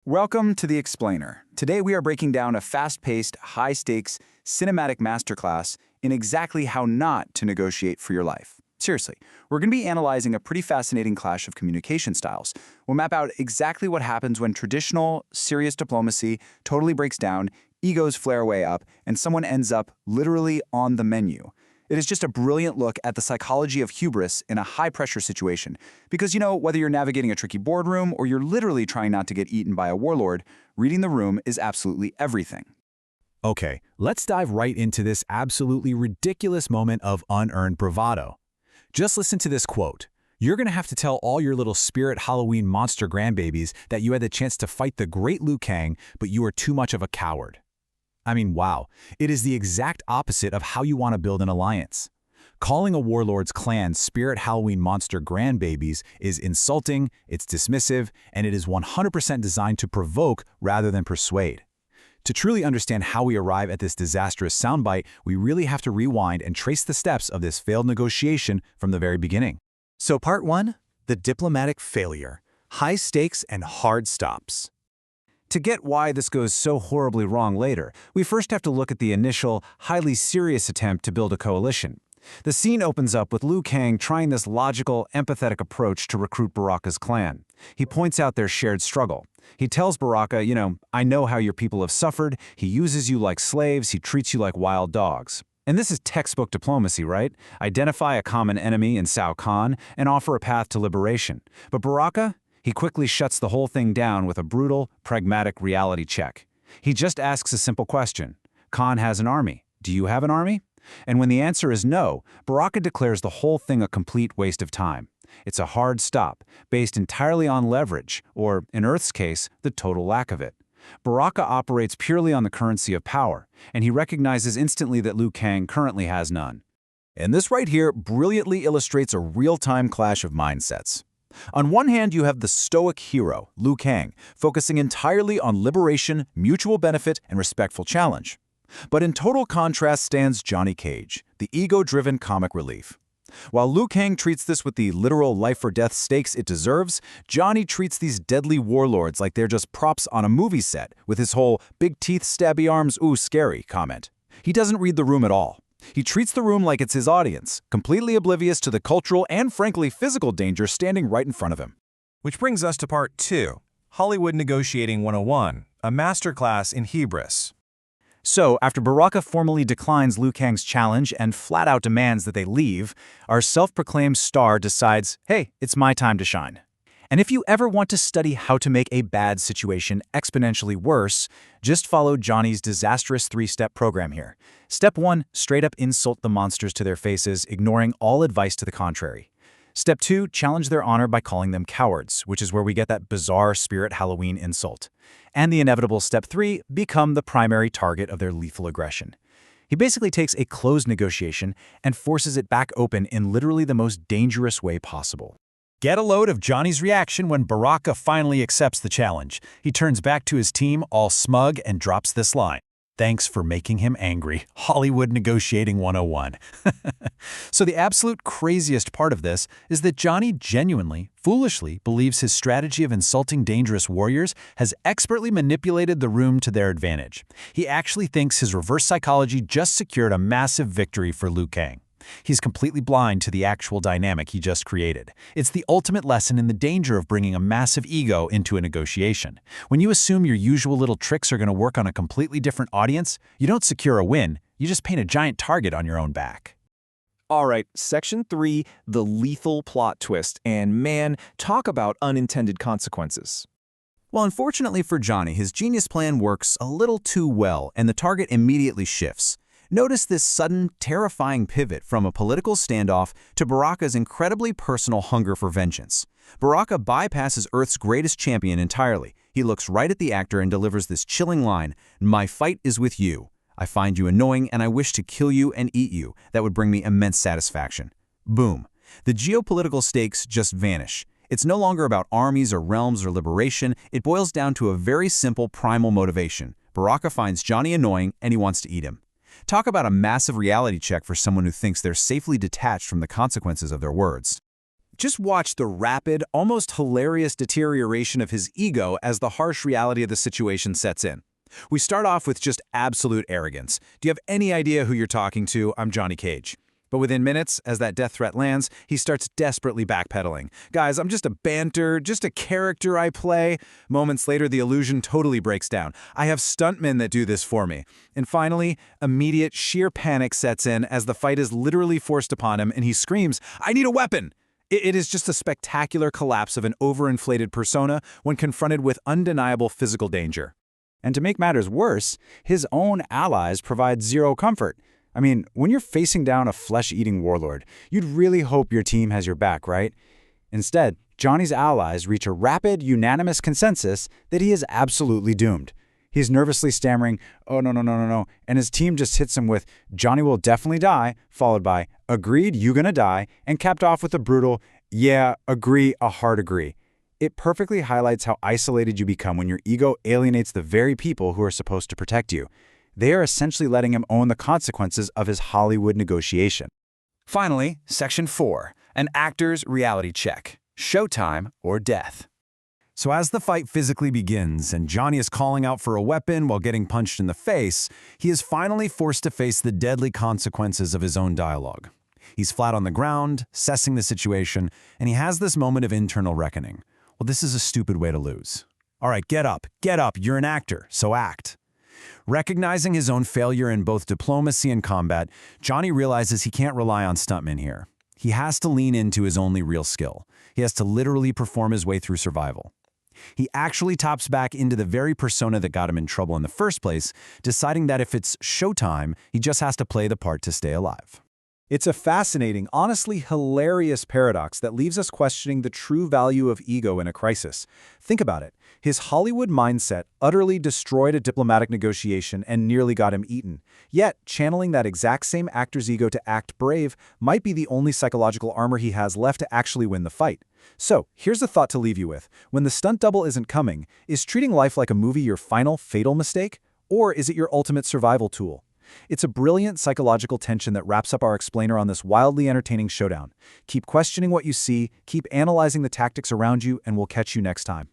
Welcome to The Explainer. Today we are breaking down a fast-paced, high-stakes, cinematic masterclass in exactly how not to negotiate for your life. Seriously, we're going to be analyzing a pretty fascinating clash of communication styles. We'll map out exactly what happens when traditional, serious diplomacy totally breaks down, egos flare way up, and someone ends up literally on the menu. It is just a brilliant look at the psychology of hubris in a high-pressure situation. Because, whether you're navigating a tricky boardroom or you're literally trying not to get eaten by a warlord, reading the room is absolutely everything. Okay, let's dive right into this absolutely ridiculous moment of unearned bravado. Just listen to this quote. You're going to have to tell all your little spirit Halloween monster grandbabies that you had the chance to fight the great Liu Kang, but you are too much of a coward. I mean, wow. It is the exact opposite of how you want to build an alliance. Calling a warlord's clan Spirit Halloween Monster grandbabies is insulting, it's dismissive, and it is 100% designed to provoke rather than persuade. To truly understand how we arrive at this disastrous soundbite, we really have to rewind and trace the steps of this failed negotiation from the very beginning. So part 1, the diplomatic failure, high stakes and hard stops. To get why this goes so horribly wrong later, we first have to look at the initial, highly serious attempt to build a coalition. The scene opens up with Liu Kang trying this logical, empathetic approach to recruit Baraka's clan. He points out their shared struggle. He tells Baraka, I know how your people have suffered, he uses you like slaves, he treats you like wild dogs. And this is textbook diplomacy, right? Identify a common enemy in Shao Kahn and offer a path to liberation. But Baraka? He quickly shuts the whole thing down with a brutal, pragmatic reality check. He just asks a simple question. Khan has an army. Do you have an army? And when the answer is no, Baraka declares the whole thing a complete waste of time. It's a hard stop, based entirely on leverage, or, in Earth's case, the total lack of it. Baraka operates purely on the currency of power, and he recognizes instantly that Liu Kang currently has none. And this right here brilliantly illustrates a real-time clash of mindsets. On one hand, you have the stoic hero, Liu Kang, focusing entirely on liberation, mutual benefit, and respectful challenge. But in total contrast stands Johnny Cage, the ego-driven comic relief. While Liu Kang treats this with the literal life-or-death stakes it deserves, Johnny treats these deadly warlords like they're just props on a movie set, with his whole big teeth, stabby arms, ooh, scary comment. He doesn't read the room at all. He treats the room like it's his audience, completely oblivious to the cultural and frankly physical danger standing right in front of him. Which brings us to part 2, Hollywood Negotiating 101, a masterclass in hubris. So, after Baraka formally declines Liu Kang's challenge and flat-out demands that they leave, our self-proclaimed star decides, hey, it's my time to shine. And if you ever want to study how to make a bad situation exponentially worse, just follow Johnny's disastrous 3-step program here. Step 1, straight up insult the monsters to their faces, ignoring all advice to the contrary. Step 2, challenge their honor by calling them cowards, which is where we get that bizarre Spirit Halloween insult. And the inevitable Step 3, become the primary target of their lethal aggression. He basically takes a closed negotiation and forces it back open in literally the most dangerous way possible. Get a load of Johnny's reaction when Baraka finally accepts the challenge. He turns back to his team all smug and drops this line. Thanks for making him angry. Hollywood Negotiating 101. So the absolute craziest part of this is that Johnny genuinely, foolishly believes his strategy of insulting dangerous warriors has expertly manipulated the room to their advantage. He actually thinks his reverse psychology just secured a massive victory for Liu Kang. He's completely blind to the actual dynamic he just created. It's the ultimate lesson in the danger of bringing a massive ego into a negotiation. When you assume your usual little tricks are going to work on a completely different audience, you don't secure a win, you just paint a giant target on your own back. All right, Section 3, the lethal plot twist. And man, talk about unintended consequences. Well, unfortunately for Johnny, his genius plan works a little too well, and the target immediately shifts. Notice this sudden, terrifying pivot from a political standoff to Baraka's incredibly personal hunger for vengeance. Baraka bypasses Earth's greatest champion entirely. He looks right at the actor and delivers this chilling line, "My fight is with you. I find you annoying and I wish to kill you and eat you. That would bring me immense satisfaction." Boom. The geopolitical stakes just vanish. It's no longer about armies or realms or liberation. It boils down to a very simple primal motivation. Baraka finds Johnny annoying and he wants to eat him. Talk about a massive reality check for someone who thinks they're safely detached from the consequences of their words. Just watch the rapid, almost hilarious deterioration of his ego as the harsh reality of the situation sets in. We start off with just absolute arrogance. Do you have any idea who you're talking to? I'm Johnny Cage. But within minutes, as that death threat lands, he starts desperately backpedaling. Guys, I'm just a banter, just a character I play. Moments later, the illusion totally breaks down. I have stuntmen that do this for me. And finally, immediate sheer panic sets in as the fight is literally forced upon him and he screams, "I need a weapon!" It is just a spectacular collapse of an overinflated persona when confronted with undeniable physical danger. And to make matters worse, his own allies provide zero comfort. I mean, when you're facing down a flesh-eating warlord, you'd really hope your team has your back, right? Instead, Johnny's allies reach a rapid, unanimous consensus that he is absolutely doomed. He's nervously stammering, "Oh, no, no, no, no, no," and his team just hits him with, "Johnny will definitely die," followed by, "Agreed, you gonna die," and capped off with a brutal, "Yeah, agree, a hard agree." It perfectly highlights how isolated you become when your ego alienates the very people who are supposed to protect you. They are essentially letting him own the consequences of his Hollywood negotiation. Finally, Section 4, an actor's reality check. Showtime or death. So as the fight physically begins and Johnny is calling out for a weapon while getting punched in the face, he is finally forced to face the deadly consequences of his own dialogue. He's flat on the ground, assessing the situation, and he has this moment of internal reckoning. Well, this is a stupid way to lose. All right, get up, you're an actor, so act. Recognizing his own failure in both diplomacy and combat, Johnny realizes he can't rely on stuntmen here. He has to lean into his only real skill. He has to literally perform his way through survival. He actually taps back into the very persona that got him in trouble in the first place, deciding that if it's showtime, he just has to play the part to stay alive. It's a fascinating, honestly hilarious paradox that leaves us questioning the true value of ego in a crisis. Think about it. His Hollywood mindset utterly destroyed a diplomatic negotiation and nearly got him eaten. Yet, channeling that exact same actor's ego to act brave might be the only psychological armor he has left to actually win the fight. So, here's a thought to leave you with. When the stunt double isn't coming, is treating life like a movie your final, fatal mistake? Or is it your ultimate survival tool? It's a brilliant psychological tension that wraps up our explainer on this wildly entertaining showdown. Keep questioning what you see, keep analyzing the tactics around you, and we'll catch you next time.